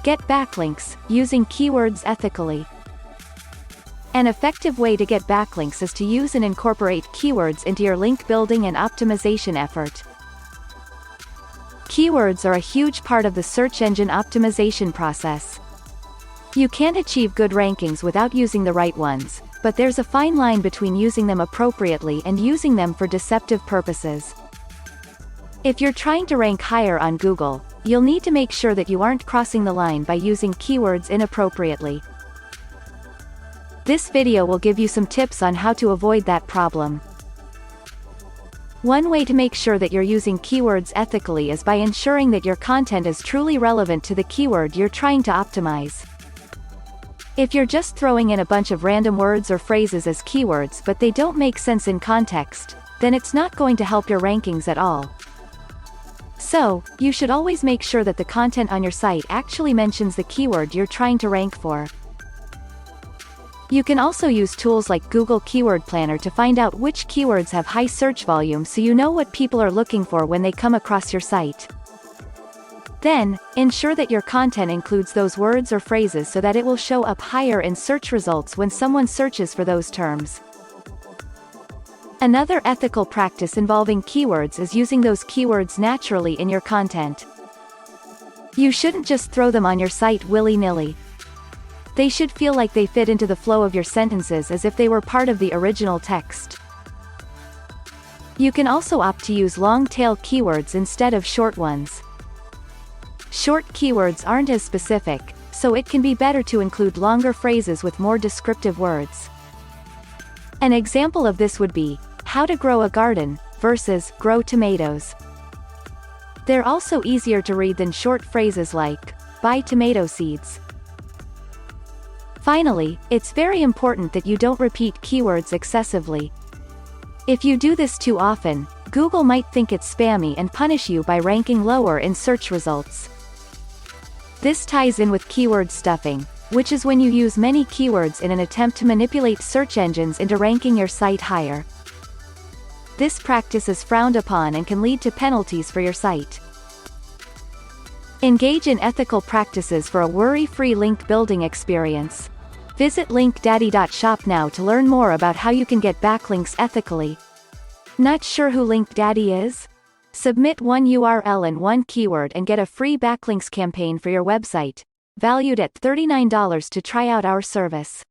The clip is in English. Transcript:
Get backlinks, using keywords ethically. An effective way to get backlinks is to use and incorporate keywords into your link building and optimization effort. Keywords are a huge part of the search engine optimization process. You can't achieve good rankings without using the right ones, but there's a fine line between using them appropriately and using them for deceptive purposes. If you're trying to rank higher on Google, you'll need to make sure that you aren't crossing the line by using keywords inappropriately. This video will give you some tips on how to avoid that problem. One way to make sure that you're using keywords ethically is by ensuring that your content is truly relevant to the keyword you're trying to optimize. If you're just throwing in a bunch of random words or phrases as keywords but they don't make sense in context, then it's not going to help your rankings at all. So, you should always make sure that the content on your site actually mentions the keyword you're trying to rank for. You can also use tools like Google Keyword Planner to find out which keywords have high search volume so you know what people are looking for when they come across your site. Then, ensure that your content includes those words or phrases so that it will show up higher in search results when someone searches for those terms. Another ethical practice involving keywords is using those keywords naturally in your content. You shouldn't just throw them on your site willy-nilly. They should feel like they fit into the flow of your sentences as if they were part of the original text. You can also opt to use long-tail keywords instead of short ones. Short keywords aren't as specific, so it can be better to include longer phrases with more descriptive words. An example of this would be, how to grow a garden, versus, grow tomatoes. They're also easier to read than short phrases like, buy tomato seeds. Finally, it's very important that you don't repeat keywords excessively. If you do this too often, Google might think it's spammy and punish you by ranking lower in search results. This ties in with keyword stuffing, which is when you use many keywords in an attempt to manipulate search engines into ranking your site higher. This practice is frowned upon and can lead to penalties for your site. Engage in ethical practices for a worry-free link building experience. Visit linkdaddy.shop now to learn more about how you can get backlinks ethically. Not sure who LinkDaddy is? Submit one URL and one keyword and get a free backlinks campaign for your website, valued at $39 to try out our service.